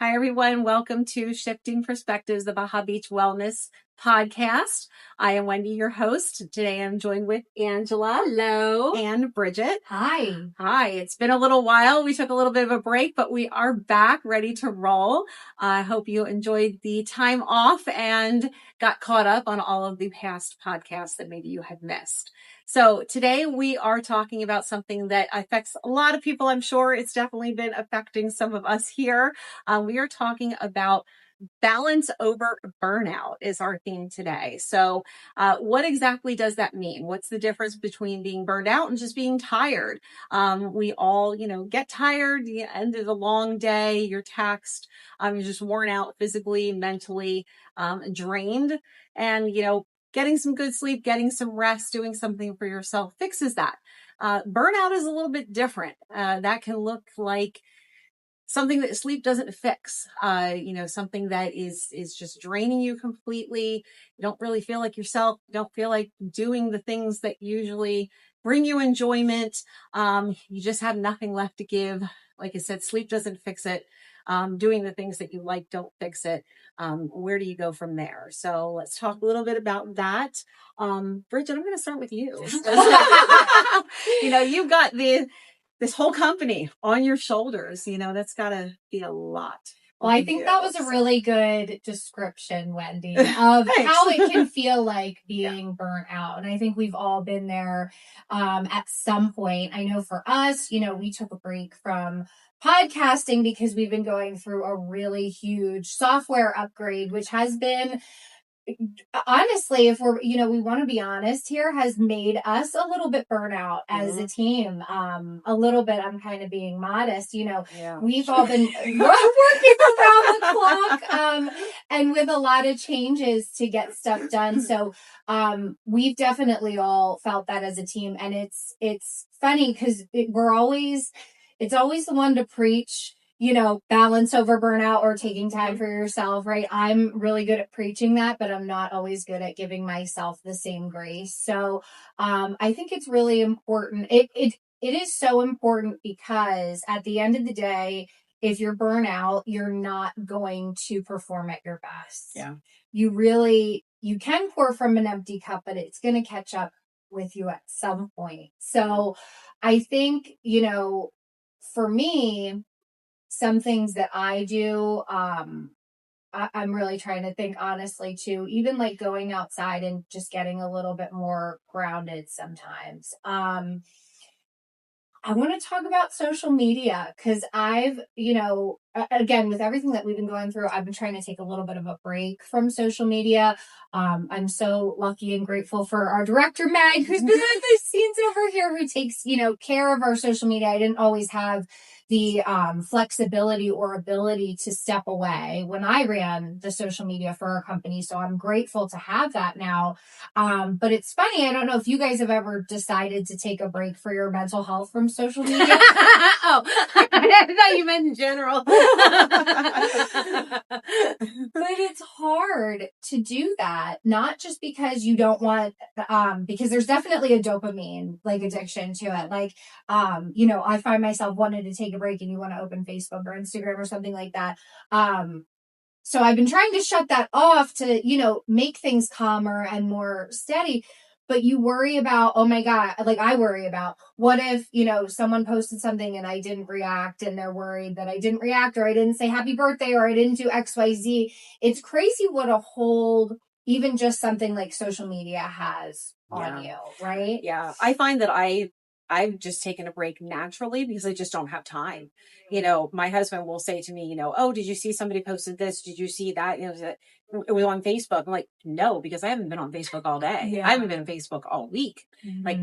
Hi, everyone. Welcome to Shifting Perspectives, the Baja Beach Wellness Podcast. I am Wendy, your host. Today I'm joined with Angela. Hello. And Bridget. Hi. Hi. It's been a little while. We took a little bit of a break, but we are back ready to roll. I hope you enjoyed the time off and got caught up on all of the past podcasts that maybe you had missed. So today we are talking about something that affects a lot of people. I'm sure it's definitely been affecting some of us here. We are talking about balance over burnout is our theme today. So what exactly does that mean? What's the difference between being burned out and just being tired? We all, get tired, the end of a long day, you're taxed, you're just worn out physically, mentally, drained. And, getting some good sleep, getting some rest, doing something for yourself fixes that. Burnout is a little bit different. That can look like something that sleep doesn't fix, something that is just draining you completely. You don't really feel like yourself. You don't feel like doing the things that usually bring you enjoyment. You just have nothing left to give. Like I said, sleep doesn't fix it. Doing the things that you like don't fix it. Where do you go from there? So let's talk a little bit about that. Bridget, I'm going to start with you. You've got this whole company on your shoulders, that's got to be a lot. Well, I think that was a really good description, Wendy, of how it can feel like being burnt out. And I think we've all been there at some point. I know for us, we took a break from podcasting because we've been going through a really huge software upgrade, which has been, honestly, if we're, we want to be honest here, has made us a little bit burnout as a team. A little bit, I'm kind of being modest, we've all been working around the clock, and with a lot of changes to get stuff done. So, we've definitely all felt that as a team. And it's funny because it's always the one to preach, balance over burnout or taking time for yourself, right? I'm really good at preaching that, but I'm not always good at giving myself the same grace. So, I think it's really important. It is so important because at the end of the day, if you're burnout, you're not going to perform at your best. Yeah. You can pour from an empty cup, but it's going to catch up with you at some point. So I think, for me, some things that I do, I'm really trying to think honestly too, even like going outside and just getting a little bit more grounded sometimes. I want to talk about social media because I've, again, with everything that we've been going through, I've been trying to take a little bit of a break from social media. I'm so lucky and grateful for our director, Meg, who's behind the scenes over here, who takes, care of our social media. I didn't always have the flexibility or ability to step away when I ran the social media for our company. So I'm grateful to have that now. But it's funny. I don't know if you guys have ever decided to take a break for your mental health from social media. Oh, I thought you meant in general. But it's hard to do that, not just because you don't want, because there's definitely a dopamine like addiction to it. Like, I find myself wanting to take a break and you want to open Facebook or Instagram or something like that. So I've been trying to shut that off to, make things calmer and more steady. But you worry about, oh my God, like I worry about what if, someone posted something and I didn't react and they're worried that I didn't react or I didn't say happy birthday or I didn't do XYZ. It's crazy what a hold even just something like social media has on you, right? Yeah. I find that I've just taken a break naturally because I just don't have time. My husband will say to me, oh, did you see somebody posted this? Did you see that? It was on Facebook. I'm like, no, because I haven't been on Facebook all day. Yeah. I haven't been on Facebook all week. Mm-hmm. Like,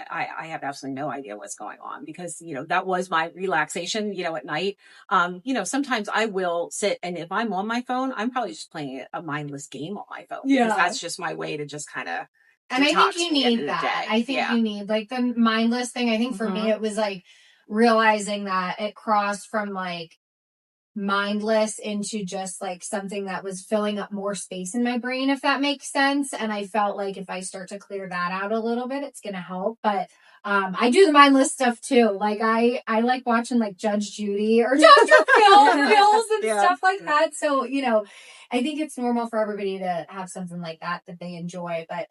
I have absolutely no idea what's going on because, that was my relaxation, at night. Sometimes I will sit and if I'm on my phone, I'm probably just playing a mindless game on my phone. Yeah. Because that's just my way to just kind of. And I think you need that. I think you need like the mindless thing. I think for me, it was like realizing that it crossed from like mindless into just like something that was filling up more space in my brain, if that makes sense. And I felt like if I start to clear that out a little bit, it's going to help. But I do the mindless stuff too. Like I like watching like Judge Judy or Dr. Phil's and stuff like that. So, I think it's normal for everybody to have something like that they enjoy. But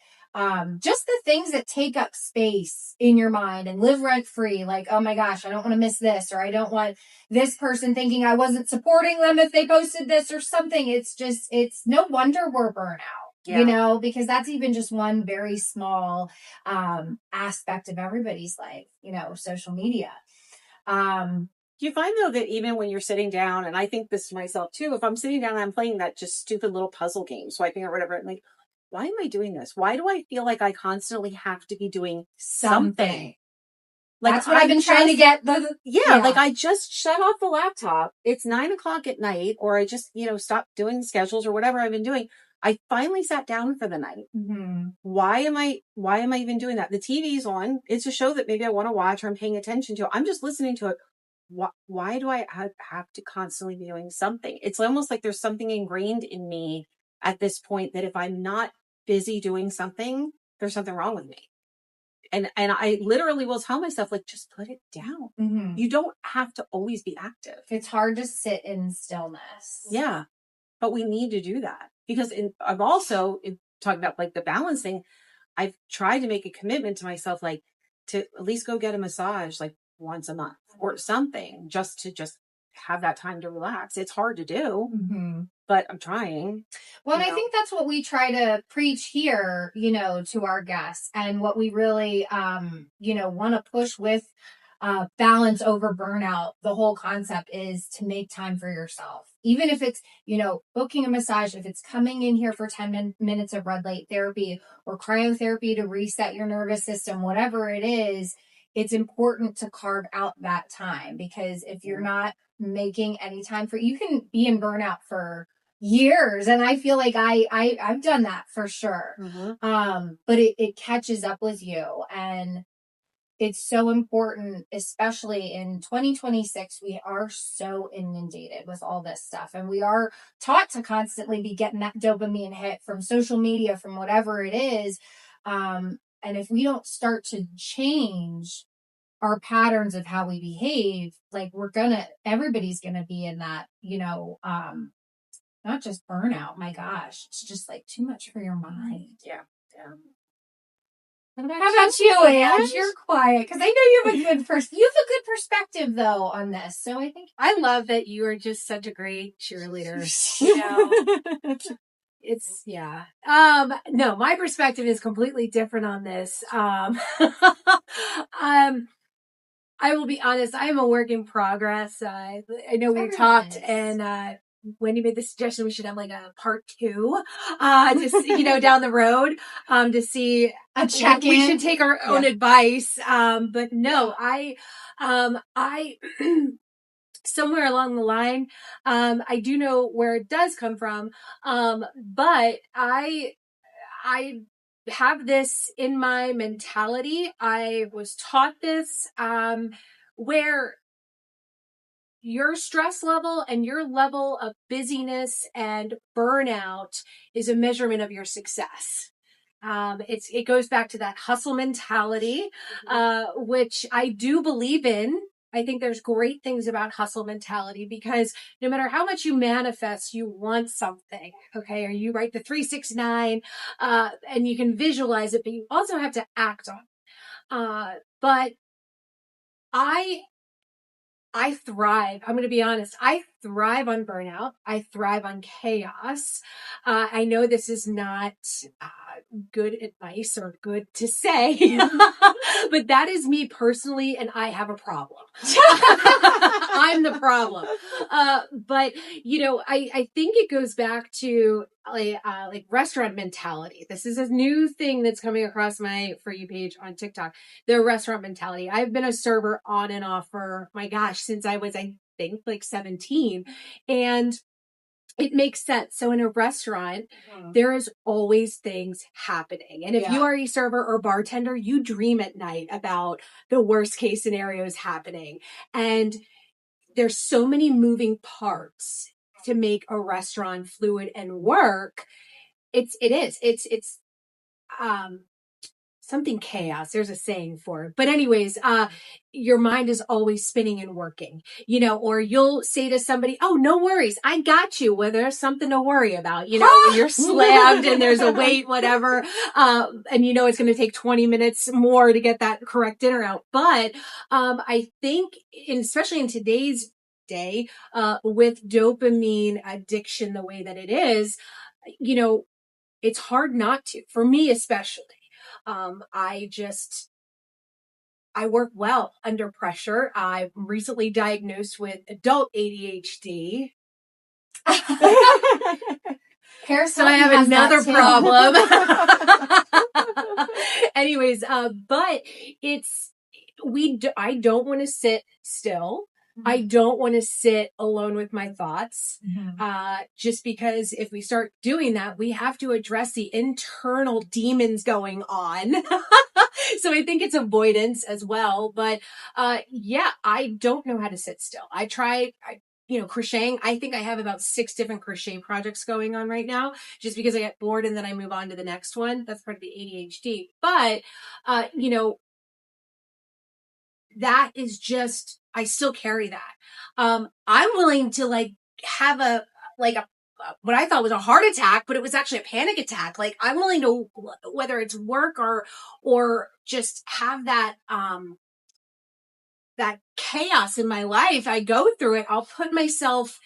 just the things that take up space in your mind and live rent free, like, oh my gosh, I don't want to miss this, or I don't want this person thinking I wasn't supporting them if they posted this or something. It's no wonder we're burnout. Because that's even just one very small aspect of everybody's life, social media. Do you find though that even when you're sitting down, and I think this to myself too, if I'm sitting down and I'm playing that just stupid little puzzle game, swiping or whatever, I'm like, why am I doing this? Why do I feel like I constantly have to be doing something? Like, that's what I've been trying to get. Like I just shut off the laptop. It's 9:00 at night, or I just, stopped doing schedules or whatever I've been doing. I finally sat down for the night. Mm-hmm. Why am I even doing that? The TV's on. It's a show that maybe I want to watch or I'm paying attention to. I'm just listening to it. Why do I have to constantly be doing something? It's almost like there's something ingrained in me at this point that if I'm not busy doing something, there's something wrong with me. And I literally will tell myself, like, just put it down. Mm-hmm. You don't have to always be active. It's hard to sit in stillness. Yeah. But we need to do that because I've also talking about like the balancing. I've tried to make a commitment to myself, like to at least go get a massage like once a month or something just to have that time to relax. It's hard to do, but I'm trying. Well, and I think that's what we try to preach here, to our guests, and what we really, want to push with balance over burnout. The whole concept is to make time for yourself. Even if it's, booking a massage, if it's coming in here for 10 minutes of red light therapy or cryotherapy to reset your nervous system, whatever it is, it's important to carve out that time, because if you're not making any time you can be in burnout for years. And I feel like I've done that for sure. But it catches up with you, and it's so important, especially in 2026. We are so inundated with all this stuff, and we are taught to constantly be getting that dopamine hit from social media, from whatever it is. And if we don't start to change our patterns of how we behave, like everybody's gonna be in that, not just burnout. My gosh, it's just like too much for your mind. Yeah. How about you, Ange? You're quiet because I know you have a good perspective though on this. So I think I love that you are just such a great cheerleader. It's no, my perspective is completely different on this. I will be honest, I am a work in progress. I know we talked, and Wendy made the suggestion we should have like a part 2, just down the road, to see a check-in. We should take our own advice. But no, I somewhere along the line, I do know where it does come from. But I have this in my mentality. I was taught this, where your stress level and your level of busyness and burnout is a measurement of your success. It goes back to that hustle mentality, which I do believe in. I think there's great things about hustle mentality, because no matter how much you manifest, you want something. Okay. Or you write the 369, and you can visualize it, but you also have to act on it. But I thrive. I'm going to be honest. I thrive on burnout. I thrive on chaos. I know this is not good advice or good to say, but that is me personally, and I have a problem. I'm the problem. But I think it goes back to like restaurant mentality. This is a new thing that's coming across my For You page on TikTok. The restaurant mentality. I've been a server on and off for, my gosh, since I was, I think, like 17. And it makes sense. So in a restaurant, there is always things happening. And if you are a server or bartender, you dream at night about the worst case scenarios happening. And there's so many moving parts to make a restaurant fluid and work. It's something chaos. There's a saying for it. But anyways, your mind is always spinning and working, or you'll say to somebody, oh, no worries. I got you. Well, there's something to worry about, when you're slammed and there's a wait, whatever. And it's going to take 20 minutes more to get that correct dinner out. But, I think, especially in today's day, with dopamine addiction, the way that it is, it's hard not to, for me, especially. I work well under pressure. I'm recently diagnosed with adult ADHD. So I have another problem. Anyways, but I don't want to sit still. I don't want to sit alone with my thoughts, just because if we start doing that, we have to address the internal demons going on. So I think it's avoidance as well. But I don't know how to sit still. I try, crocheting. I think I have about 6 different crochet projects going on right now, just because I get bored and then I move on to the next one. That's part of the ADHD. But, that is just, I still carry that. I'm willing to have what I thought was a heart attack, but it was actually a panic attack. Like, I'm willing to, whether it's work or just have that chaos in my life, I go through it. I'll put myself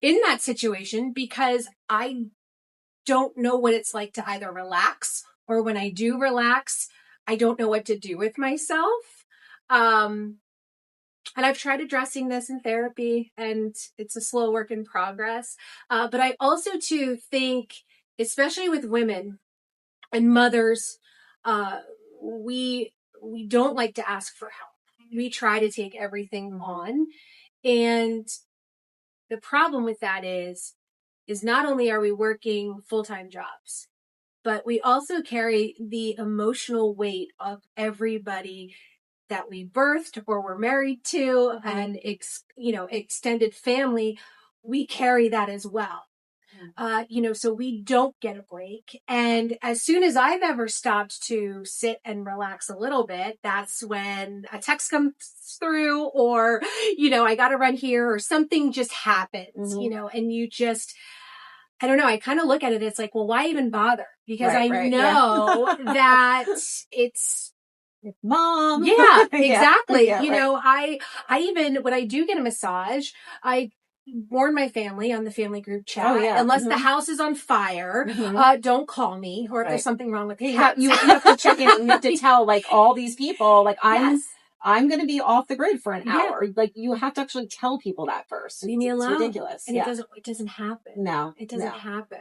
in that situation because I don't know what it's like to either relax, or when I do relax, I don't know what to do with myself. And I've tried addressing this in therapy, and it's a slow work in progress. But I also too think, especially with women and mothers, we don't like to ask for help. We try to take everything on. And the problem with that is not only are we working full-time jobs, but we also carry the emotional weight of everybody that we birthed or were married to, and extended family. We carry that as well. So we don't get a break. And as soon as I've ever stopped to sit and relax a little bit, that's when a text comes through, or, I got to run here, or something just happens, and you just, I don't know. I kind of look at it. It's like, well, why even bother? Because I know that it's mom. Yeah, exactly. I even, when I do get a massage, I warn my family on the family group chat, unless the house is on fire, don't call me, or if there's something wrong with you have to check in, and you have to tell all these people, I'm going to be off the grid for an hour. You have to actually tell people that first. Leave me alone. It's ridiculous. And it doesn't happen. No, it doesn't happen.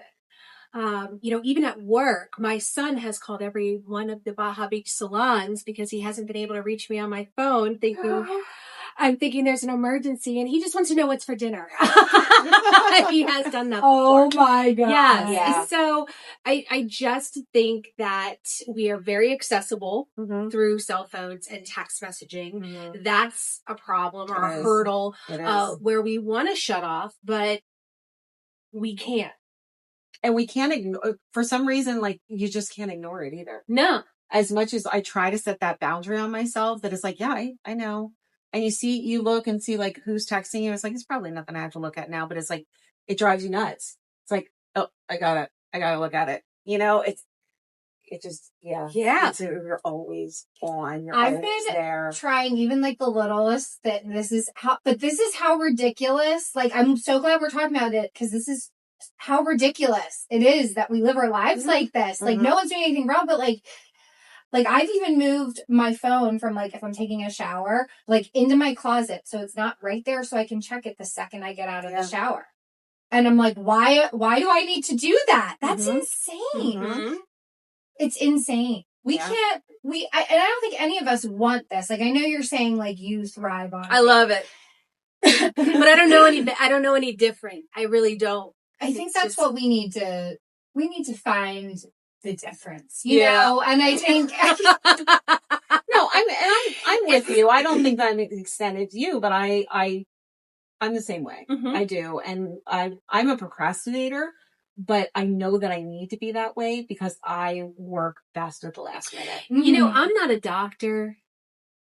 Even at work, my son has called every one of the Baja Beach salons because he hasn't been able to reach me on my phone, I'm thinking there's an emergency, and he just wants to know what's for dinner. He has done that before. Oh my God. Yes. Yeah. So I just think that we are very accessible through cell phones and text messaging. That's a problem, or a hurdle, where we want to shut off, but we can't. And we can't ignore, for some reason, you just can't ignore it either. No. As much as I try to set that boundary on myself, that it's I know. And you look and see who's texting you. It's it's probably nothing I have to look at now, but it's it drives you nuts. It's oh, I gotta look at it. You're always on. I've been there. Trying even the littlest that this is how ridiculous. I'm so glad we're talking about it, because this is how ridiculous it is that we live our lives like this. No one's doing anything wrong, but I've even moved my phone from if I'm taking a shower, into my closet, so it's not right there, so I can check it the second I get out of the shower. And I'm why do I need to do that? That's insane. It's insane. We can't, and I don't think any of us want this. I know you're saying you thrive on it. I love it. But I don't know any different. I really don't. I think that's what we need to find the difference, you know? And I think no, I'm with you. I don't think that I'm extended to you, but I'm the same way. I do. And I'm a procrastinator, but I know that I need to be that way because I work best at the last minute. You know, I'm not a doctor,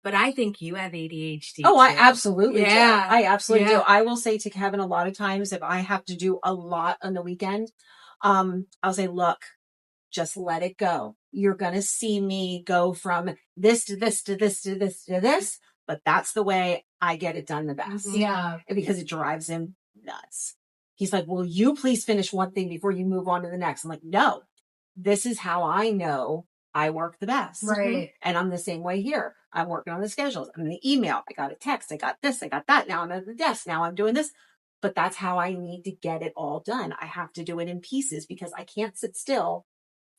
but I think you have ADHD. Oh, too. I absolutely do. I absolutely do. Yeah. I will say to Kevin a lot of times if I have to do a lot on the weekend, I'll say, look, just let it go. You're going to see me go from this to this to this to this to this, but that's the way I get it done the best. Yeah. Because it drives him nuts. He's like, will you please finish one thing before you move on to the next? I'm like, no, this is how I know I work the best. Right. And I'm the same way here. I'm working on the schedules. I'm in the email. I got a text. I got this. I got that. Now I'm at the desk. Now I'm doing this. But that's how I need to get it all done. I have to do it in pieces because I can't sit still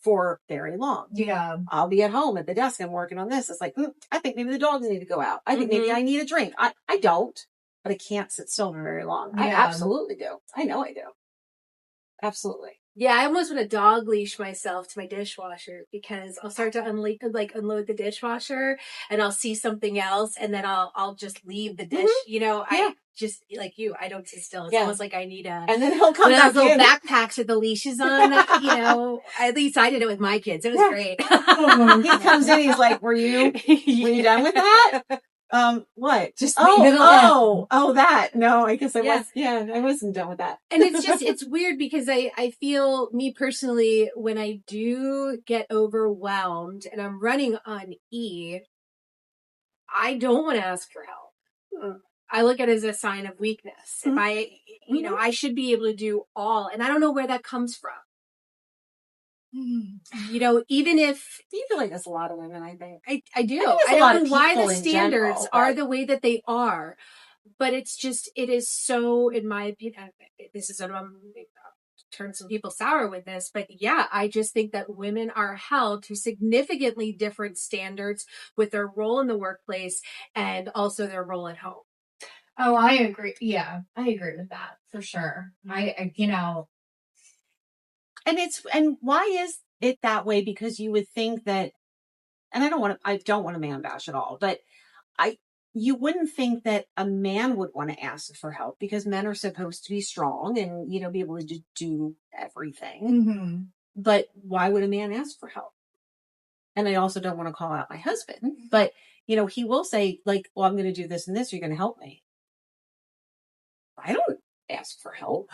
for very long. Yeah. I'll be at home at the desk. I'm working on this. It's like, I think maybe the dogs need to go out. I think maybe I need a drink. I don't, but I can't sit still for very long. I absolutely do. I know I do. Absolutely. Yeah, I almost want to dog leash myself to my dishwasher because I'll start to unload the dishwasher and I'll see something else and then I'll just leave the dish. You know, I just like you, I don't sit still. It's almost like I need and then he'll come one of back those little in. backpacks with the leaches on. You know, at least I did it with my kids. It was great. He comes in, he's like, "Were you done with that?" What? Just leave it alone. That. No, I guess I was. Yeah, I wasn't done with that. And it's weird because I feel, me personally, when I do get overwhelmed and I'm running on E, I don't want to ask for help. I look at it as a sign of weakness. If I, you know, I should be able to do all, and I don't know where that comes from. You know, even if you feel like that's a lot of women, I think. I do. I don't know why the standards general, are the way that they are, but it's just, it is so, in my opinion, this is turn some people sour with this, but yeah, I just think that women are held to significantly different standards with their role in the workplace and also their role at home. Oh, I agree. Yeah, I agree with that for sure. I you know, and why is it that way? Because you would think that, and I don't want to man bash at all, but you wouldn't think that a man would want to ask for help because men are supposed to be strong and, you know, be able to do everything. But why would a man ask for help? And I also don't want to call out my husband, but, you know, he will say, like, well, I'm going to do this and this. You're going to help me. I don't ask for help.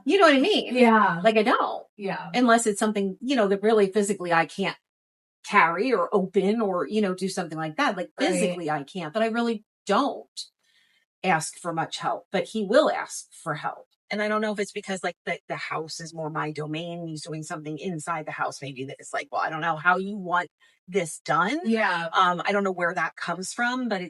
You know what I mean? Yeah. Like, I don't. Yeah. Unless it's something, you know, that really physically I can't carry or open or, you know, do something like that. Like physically I can't, but I really don't ask for much help, but he will ask for help. And I don't know if it's because like the house is more my domain. He's doing something inside the house, maybe that it's like, well, I don't know how you want this done. Yeah. I don't know where that comes from, but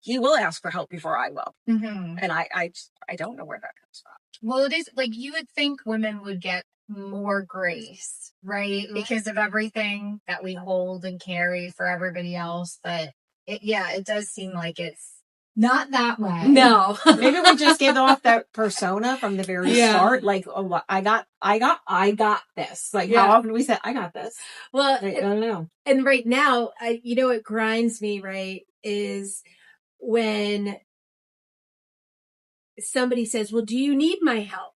he will ask for help before I will. And I don't know where that comes from. Well, it is like, you would think women would get more grace, right? Because of everything that we hold and carry for everybody else. But it does seem like it's not that way. No. Maybe we just gave off that persona from the very start. Like, oh, I got this. Like, how often we said, I got this. Well, I don't know. And right now, you know, what grinds me, right, is when somebody says, well, do you need my help?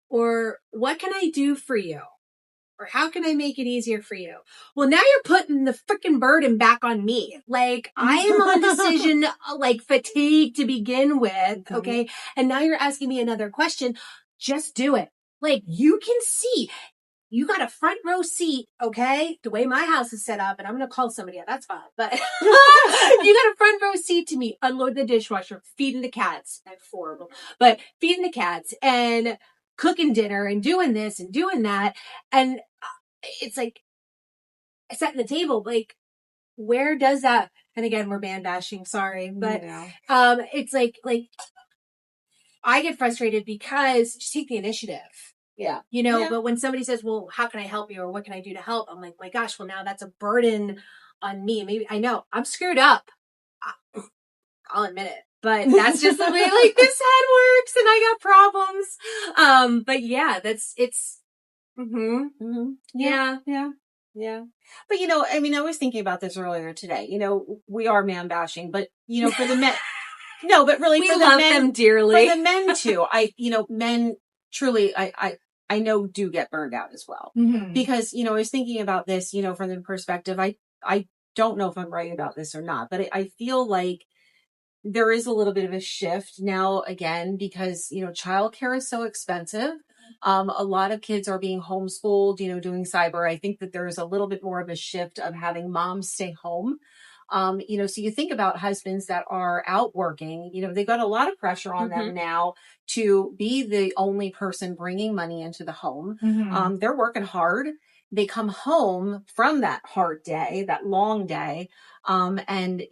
Or what can I do for you? Or how can I make it easier for you? Well, now you're putting the freaking burden back on me. Like, I am on decision, like, fatigue to begin with. Okay. And now you're asking me another question. Just do it. Like, you can see, you got a front row seat. Okay. The way my house is set up, and I'm going to call somebody out. That's fine. But you got a front row seat to me, unload the dishwasher, feeding the cats. That's horrible. But feeding the cats and cooking dinner and doing this and doing that. And it's like, setting the table, like, where does that, and again, we're man bashing, sorry, but, it's like, I get frustrated because just take the initiative. Yeah. You know, but when somebody says, well, how can I help you? Or what can I do to help? I'm like, my gosh, well, now that's a burden on me. Maybe I know I'm screwed up. I'll admit it. But that's just the way, like, this head works and I got problems. But yeah, Yeah. But, you know, I mean, I was thinking about this earlier today. You know, we are man bashing, but, you know, for the men, no, but really we for love the men, them dearly. For the men too. Men truly, I I know do get burned out as well. Because, I was thinking about this, from the perspective, I don't know if I'm right about this or not, but I feel like there is a little bit of a shift now again, because, childcare is so expensive. A lot of kids are being homeschooled, doing cyber. I think that there is a little bit more of a shift of having moms stay home. So you think about husbands that are out working, they've got a lot of pressure on them now to be the only person bringing money into the home. They're working hard. They come home from that hard day, that long day. And,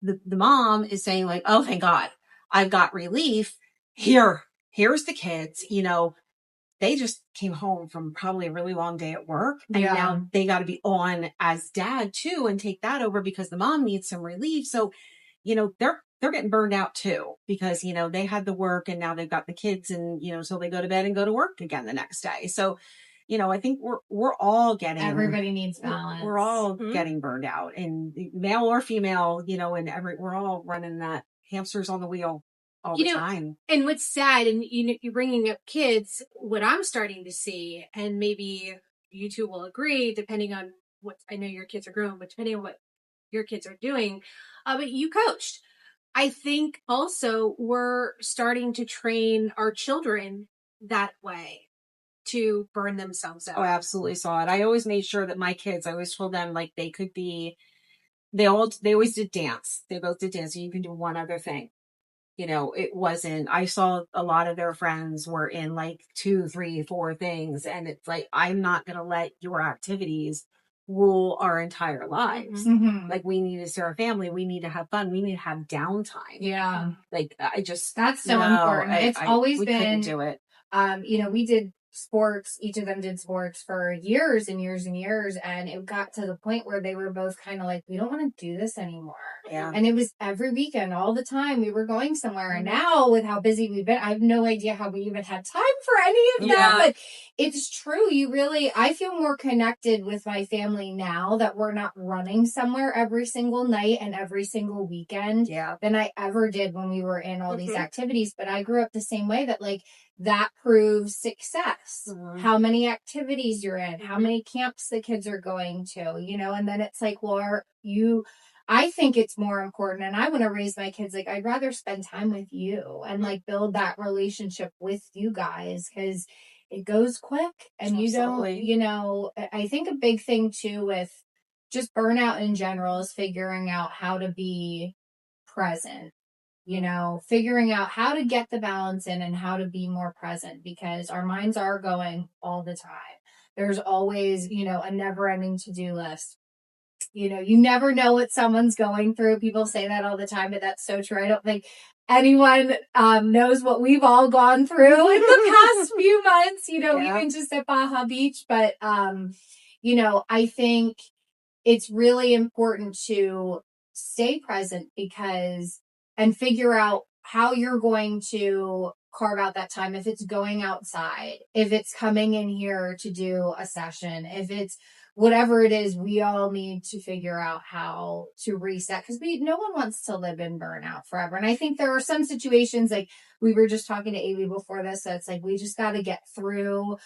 the mom is saying like, oh, thank God, I've got relief. Here's the kids, they just came home from probably a really long day at work. And now they got to be on as dad too and take that over because the mom needs some relief. So, they're getting burned out too, because, they had the work and now they've got the kids and, so they go to bed and go to work again the next day. So, I think we're all getting, everybody needs balance. We're all getting burned out, and male or female, and we're all running that hamsters on the wheel all the time. And what's sad, and you're bringing up kids, what I'm starting to see, and maybe you two will agree, depending on what, I know your kids are grown, but depending on what your kids are doing, but you coached. I think also we're starting to train our children that way, to burn themselves out. Oh, I absolutely saw it. I always made sure that my kids, I always told them like they always did dance. They both did dance. And you can do one other thing. It wasn't, I saw a lot of their friends were in like 2, 3, 4 things. And it's like, I'm not going to let your activities rule our entire lives. Like, we need to see our family. We need to have fun. We need to have downtime. Yeah. Like, that's so important. It's always we been, couldn't do it. We did sports, each of them did sports for years and years and years, and it got to the point where they were both kind of like, we don't want to do this anymore. And it was every weekend, all the time we were going somewhere. And now with how busy we've been, I have no idea how we even had time for any of that. But it's true, I feel more connected with my family now that we're not running somewhere every single night and every single weekend than I ever did when we were in all these activities. But I grew up the same way, that like, that proves success. How many activities you're in, how many camps the kids are going to, and then it's like, well, I think it's more important, and I want to raise my kids like, I'd rather spend time with you and like build that relationship with you guys, because it goes quick and you don't, I think a big thing too with just burnout in general is figuring out how to be present. Figuring out how to get the balance in and how to be more present, because our minds are going all the time. There's always, a never ending to-do list. You never know what someone's going through. People say that all the time, but that's so true. I don't think anyone knows what we've all gone through in the past few months, even just at Baja Beach. But, I think it's really important to stay present, and figure out how you're going to carve out that time. If it's going outside, if it's coming in here to do a session, if it's whatever it is, we all need to figure out how to reset, because no one wants to live in burnout forever. And I think there are some situations, like we were just talking to Amy before this, so it's like, we just got to get through,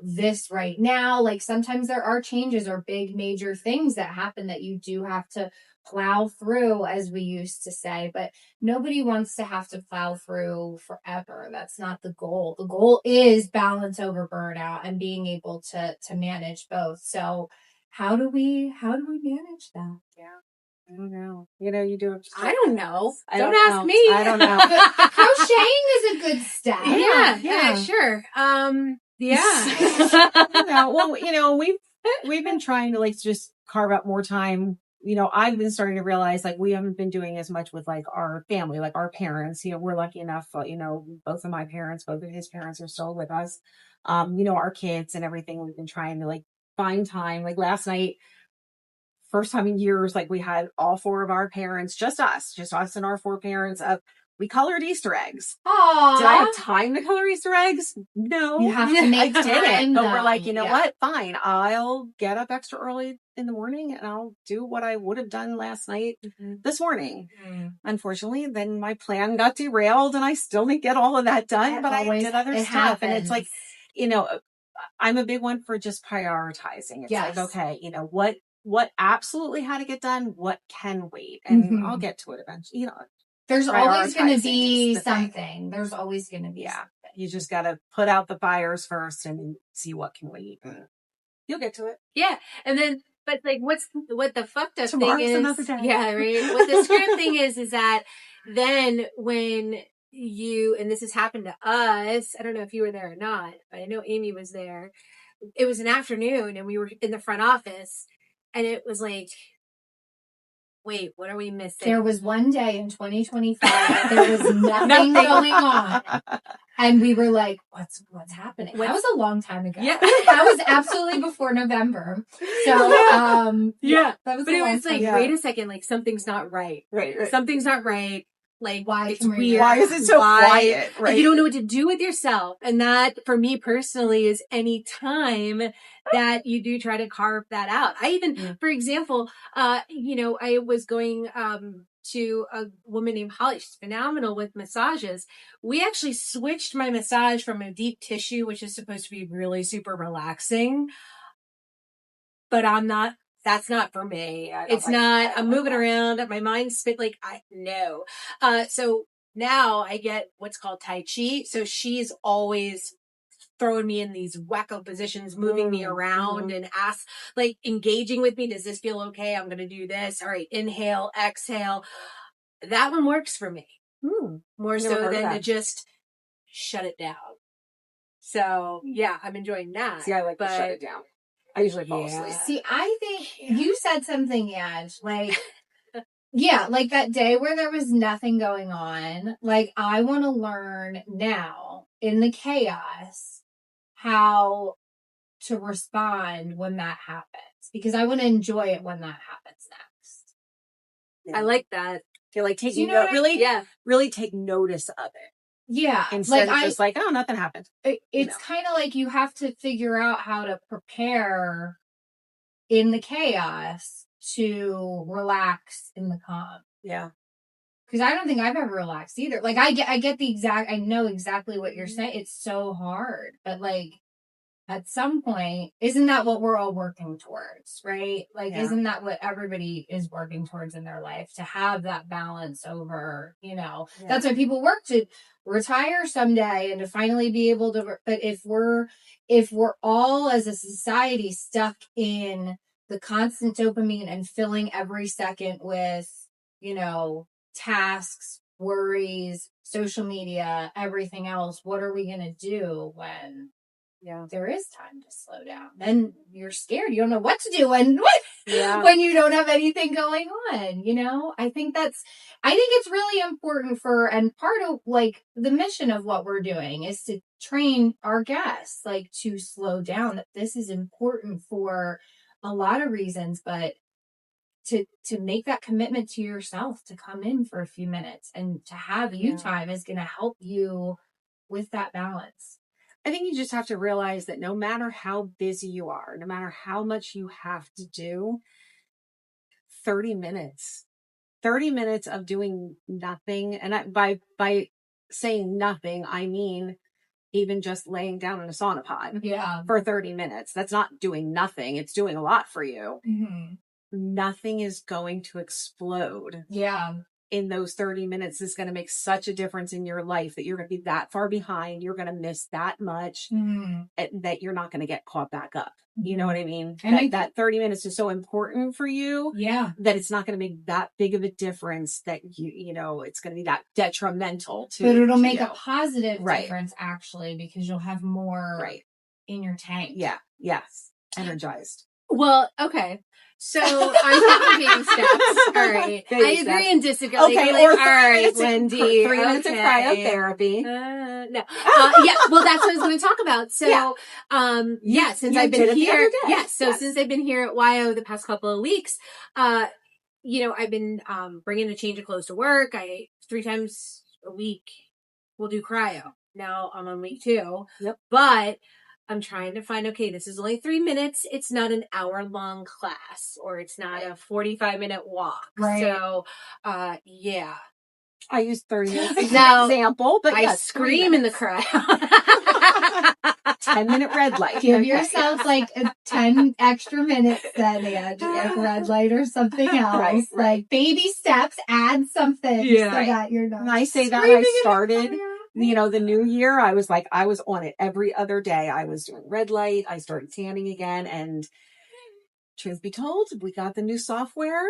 this right now. Like, sometimes there are changes or big major things that happen that you do have to plow through, as we used to say, but nobody wants to have to plow through forever. That's not the goal. The goal is balance over burnout and being able to manage both. So how do we manage that? I don't know. You do it. I don't know. Don't ask me. I don't know. The crocheting is a good step. Yeah, sure. Well, we've been trying to like just carve out more time. I've been starting to realize like we haven't been doing as much with like our family, like our parents. We're lucky enough, both of my parents, both of his parents are still with us. Our kids and everything. We've been trying to like find time. Like last night, first time in years, like we had all 4 of our parents, just us and our 4 parents. We colored Easter eggs. Aww. Did I have time to color Easter eggs? No. You have to make I didn't. But though. we're like, what? Fine. I'll get up extra early in the morning and I'll do what I would have done last night this morning. Unfortunately, then my plan got derailed and I still didn't get all of that done, but I did other stuff. And it's like, I'm a big one for just prioritizing. It's Yes. like, okay, what absolutely had to get done, what can wait, and I'll get to it eventually. There's always going to prioritizing be is the thing. something. There's always going to be something. You just got to put out the fires first and see what can wait. You'll get to it. Yeah. And then, but like, what the fucked up Tomorrow's thing is, another day. yeah, right. What the screw thing is that then when and this has happened to us, I don't know if you were there or not, but I know Amy was there. It was an afternoon and we were in the front office and it was like, wait, what are we missing? There was one day in 2025, there was nothing going on. And we were like, what's happening? That was a long time ago. Yeah. That was absolutely before November. So, yeah. That was but it was like, wait a second, like something's not right. Right. Something's not right. Like, why it's weird. Why is it so quiet? Right. You don't know what to do with yourself. And that, for me personally, is any time that you do try to carve that out. I even, for example, I was going to a woman named Holly. She's phenomenal with massages. We actually switched my massage from a deep tissue, which is supposed to be really super relaxing. But that's not for me. It's not. I'm moving around. My mind's spit. No. So now I get what's called Tai Chi. So she's always throwing me in these wacko positions, moving me around and engaging with me. Does this feel okay? I'm going to do this. All right. Inhale, exhale. That one works for me. More so than to just shut it down. So yeah, I'm enjoying that. See, I like to shut it down. I usually fall asleep. See, I think you said something, Yaj, like that day where there was nothing going on. Like, I want to learn now in the chaos how to respond when that happens, because I want to enjoy it when that happens next. Yeah. I like that. You're like taking really take notice of it. Yeah. Instead of just oh, nothing happened. It's kind of like you have to figure out how to prepare in the chaos to relax in the calm. Yeah. Because I don't think I've ever relaxed either. Like, I know exactly what you're saying. It's so hard. But at some point, isn't that what we're all working towards, right? Isn't that what everybody is working towards in their life? To have that balance over, that's why people work to retire someday and to finally be able to, but if we're all as a society stuck in the constant dopamine and filling every second with, tasks, worries, social media, everything else, what are we going to do when there is time to slow down? Then you're scared. You don't know what to do when you don't have anything going on, I think it's really important and part of the mission of what we're doing is to train our guests to slow down. That this is important for a lot of reasons, but to make that commitment to yourself to come in for a few minutes and to have you time is going to help you with that balance. I think you just have to realize that no matter how busy you are, no matter how much you have to do, 30 minutes of doing nothing. And by saying nothing, I mean even just laying down in a sauna pod for 30 minutes. That's not doing nothing. It's doing a lot for you. Mm-hmm. Nothing is going to explode. Yeah. In those 30 minutes is going to make such a difference in your life that you're going to be that far behind. You're going to miss that much that you're not going to get caught back up. You know what I mean? And that 30 minutes is so important for you that it's not going to make that big of a difference that it's going to be that detrimental to. But it'll make a positive difference actually, because you'll have more in your tank. Yeah. Yes. Energized. Well, okay. So I'm taking steps. All right. I agree and disagree. Okay. All right, Wendy. 3 minutes of cryotherapy. No. Well, that's what I was going to talk about. So, since I've been here. Since I've been here at YO the past couple of weeks, I've been bringing a change of clothes to work. 3 times a week we'll do cryo. Now I'm on week 2. Yep. But I'm trying to find, this is only 3 minutes. It's not an hour-long class, or it's not a 45-minute walk. Right. So, I use 30 minutes as an example, but I scream in the crowd. 10-minute red light. Give yourself like 10 extra minutes then, Angie, like red light or something else. Right. Like baby steps, add something so that you're not. When I say that, I started, the new year, I was on it every other day. I was doing red light. I started tanning again. And truth be told, we got the new software.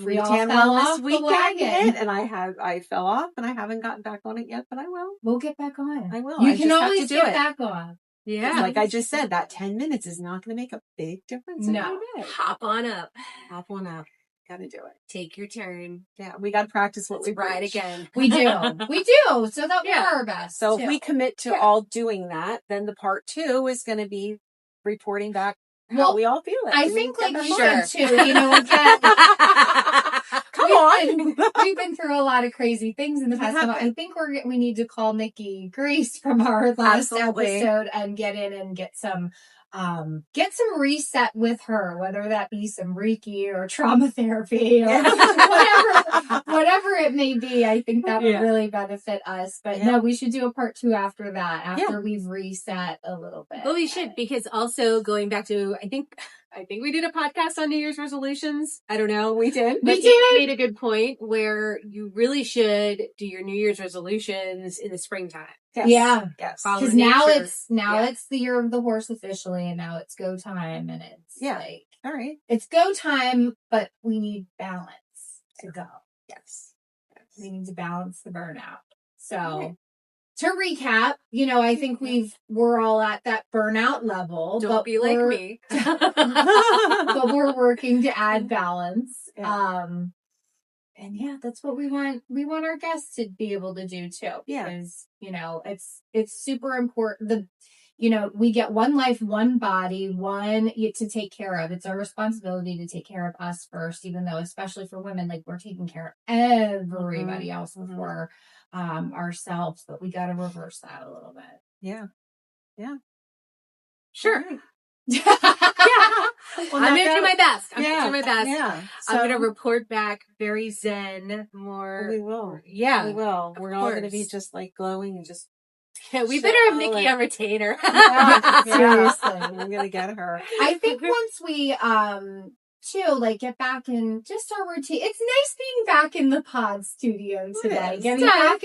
We all Tan fell Wellness off the Weekend wagon. hit, and I fell off, and I haven't gotten back on it yet, but I will. We'll get back on. I will. You I can just always have to get do it. back on. Yeah. Like I just said, that 10 minutes is not going to make a big difference in my day. Hop on up. Hop on up. Got to do it. Take your turn. Yeah, we got to practice what we ride preach. again. We do. We do. So that we're our best. So too. if we commit to all doing that, then the part 2 is going to be reporting back how we all feel it. I think like you said too, again, come on. We've been through a lot of crazy things in the past. I think we need to call Nikki Grace from our last episode and get in and get some reset with her, whether that be some Reiki or trauma therapy or whatever it may be. I think that would really benefit us. But no, we should do a part 2 after that, after we've reset a little bit. Well, we should, because also going back to, I think we did a podcast on New Year's resolutions. I don't know. We did. But you made a good point where you really should do your New Year's resolutions in the springtime. Yes. Yeah. Yes. Because now it's the year of the horse officially, and now it's go time, and it's like, all right, it's go time, but we need balance to go. Yes. We need to balance the burnout. So to recap, I think we're all at that burnout level. Don't be like me. But we're working to add balance. Yeah. And that's what we want. We want our guests to be able to do too. Yeah. Because, it's super important. We get one life, one body, one to take care of. It's our responsibility to take care of us first, even though, especially for women, like we're taking care of everybody else before ourselves. But we got to reverse that a little bit. Yeah. Yeah. Sure. Right. Well, I'm going to do my best. Yeah. So, I'm going to report back very zen, more. We will. Yeah. We will. We're all going to be just like glowing and just. Yeah, we better have Nikki on retainer. Seriously. I'm going to get her. I think once we, get back in just our routine. It's nice being back in the pod studio today. Getting back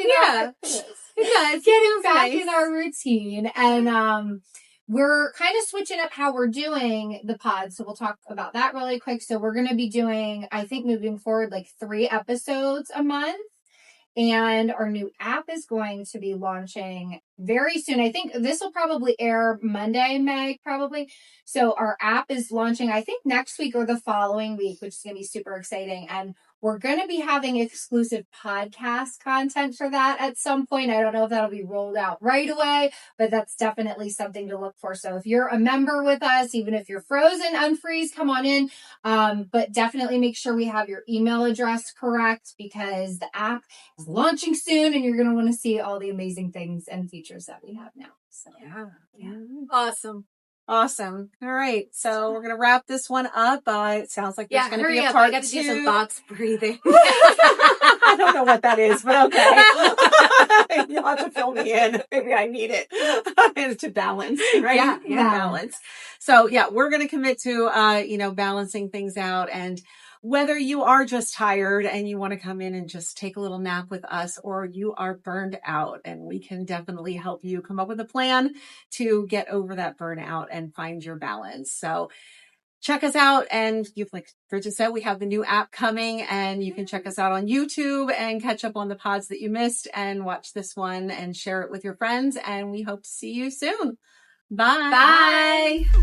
in our routine. And, we're kind of switching up how we're doing the pod. So we'll talk about that really quick. So we're going to be doing, I think moving forward, like 3 episodes a month. And our new app is going to be launching very soon. I think this will probably air Monday, Meg, probably. So our app is launching, I think, next week or the following week, which is going to be super exciting. And we're going to be having exclusive podcast content for that at some point. I don't know if that'll be rolled out right away, but that's definitely something to look for. So if you're a member with us, even if you're frozen, unfreeze, come on in. But definitely make sure we have your email address correct, because the app is launching soon and you're going to want to see all the amazing things and features that we have now. So yeah. Awesome. All right. So we're going to wrap this one up. It sounds like there's going to be a part 2. I got to do some box breathing. I don't know what that is, but okay. You'll have to fill me in. Maybe I need it to balance, right? Yeah. Balance. So we're going to commit to, balancing things out. And whether you are just tired and you want to come in and just take a little nap with us, or you are burned out, and we can definitely help you come up with a plan to get over that burnout and find your balance. So check us out. And like Bridget said, we have the new app coming, and you can check us out on YouTube and catch up on the pods that you missed and watch this one and share it with your friends. And we hope to see you soon. Bye. Bye.